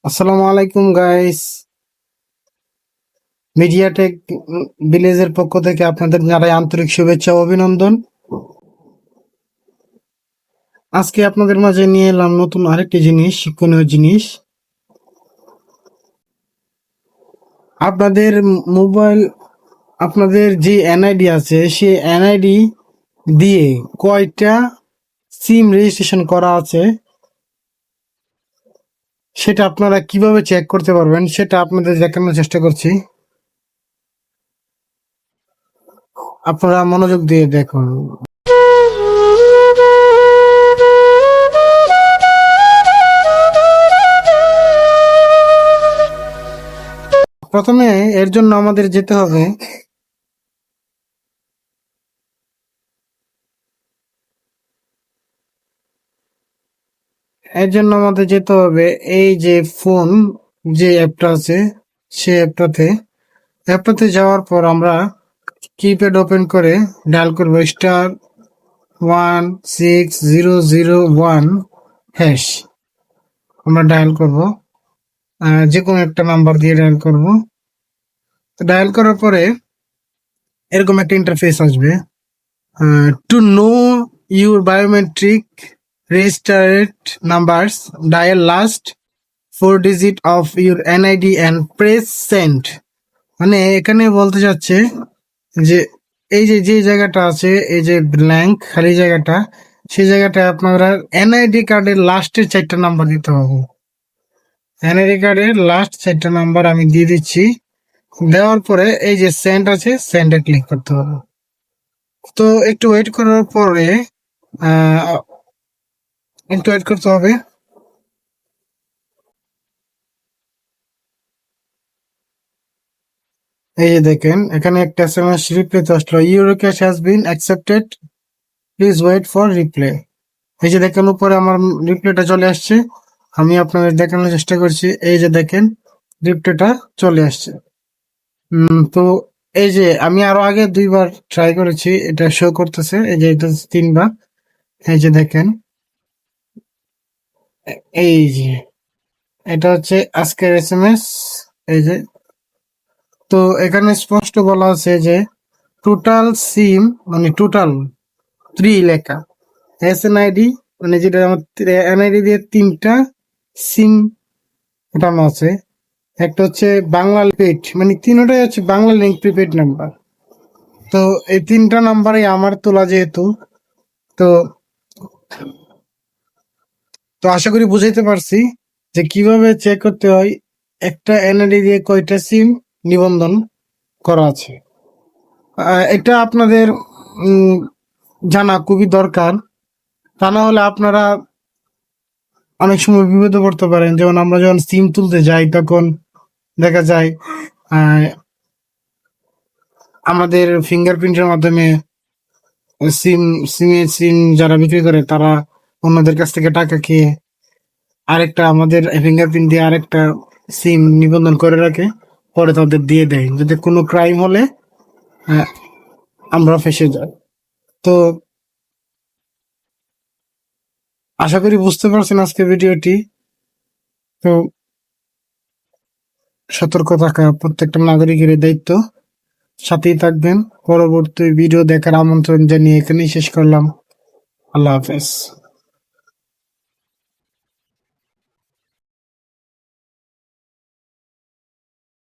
আসসালামু আলাইকুম guys. MediaTek ভিলেজের পক্ষ থেকে আপনাদের জানাই আন্তরিক শুভেচ্ছা ও অভিনন্দন। আজকে আপনাদের মাঝে নিয়ে এলাম নতুন আরেকটি জিনিস, শিক্ষণীয় জিনিস। আপনাদের মোবাইল, আপনাদের যে এনআইডি আছে সেই এনআইডি দিয়ে কয়টা সিম রেজিস্ট্রেশন করা আছে সেটা আপনারা কিভাবে চেক করতে পারবেন সেটা আপনাদের দেখানোর চেষ্টা করছি। আপনারা মনোযোগ দিয়ে দেখুন। প্রথমে এর জন্য আমাদের যেতে হবে এই যে ফোন যে অ্যাপটা আছে সেই অ্যাপটাতে যাওয়ার পর আমরা কিপ্যাড ওপেন করে ডায়াল করবো *16001#। আমরা ডায়াল করব, যে কোনো একটা নাম্বার দিয়ে ডায়াল করব। তো ডায়াল করার পরে এরকম একটা ইন্টারফেস আসবে। To know your biometric registered numbers, dial last 4 digit of your NID and press send। মানে এখানে বলতে চাচ্ছে যে এই যে যে জায়গাটা আছে, এই যে ব্ল্যাঙ্ক খালি জায়গাটা, সেই জায়গাটায় আপনারা এনআইডি কার্ডের লাস্টের 4টা নাম্বার দিতে হবে। এনআইডি কার্ডের লাস্ট 4টা নাম্বার আমি দিয়ে দিচ্ছি। দেওয়ার পরে এই যে সেন্ড আছে, সেন্ডে ক্লিক করতে হবে। তো একটু ওয়েট করার পরে একটু ওয়েট করতে হবে। এই যে দেখেন এখানে একটা এসএমএস রিপ্লাই তো আসলো, your request has been accepted, please wait for reply. এই যে দেখেন উপরে আমার রিপ্লাইটা চলে আসছে। আমি আপনাদের দেখানোর চেষ্টা করছি। এই যে দেখেন রিপ্লাইটা চলে আসছে। তো এই যে আমি আরো আগে 2বার ট্রাই করেছি, এটা শো করতেছে। এই যে এটা 3বার। এই যে দেখেন, এই যে এটা হচ্ছে আজকের এসএমএস। এই যে, তো এখানে স্পষ্ট বলা আছে যে টোটাল সিম, মানে টোটাল 3 লেখা। এসএনআইডি মানে যেটা আমার এনআইডি দিয়ে 3টা সিম ওঠানো আছে। একটা হচ্ছে বাংলা পেড, মানে তিনটাই হচ্ছে বাংলা লিঙ্ক প্রিপেড নাম্বার। তো এই 3টা নাম্বারে আমার তোলা যেহেতু, তো তো আশা করি বুঝাইতে পারছি যে কিভাবে চেক করতে হয় একটা এনআইডি দিয়ে কয়টা সিম নিবন্ধন করা আছে। এটা আপনাদের জানা খুবই দরকার, তা না হলে আপনারা অনেক সময় বিপদে পড়তে পারেন। যেমন আমরা যখন সিম তুলতে যাই তখন দেখা যায় আমাদের ফিঙ্গারপ্রিন্টের মাধ্যমে সিম যারা বিক্রি করে তারা অন্যদের কাছ থেকে টাকা খেয়ে আরেকটা আমাদের ফিঙ্গারপ্রিন্ট দিয়ে আরেকটা সিম নিবন্ধন করে রাখে, পরে তাদের দিয়ে দেয়। যদি কোনো ক্রাইম হলে আমরা ফেঁসে যাই। তো আশা করি বুঝতে পারছেন আজকে ভিডিওটি। তো সতর্ক থাকা প্রত্যেকটা নাগরিকের দায়িত্ব। সাথেই থাকবেন। পরবর্তী ভিডিও দেখার আমন্ত্রণ জানিয়ে এখানেই শেষ করলাম। আল্লাহ হাফেজ।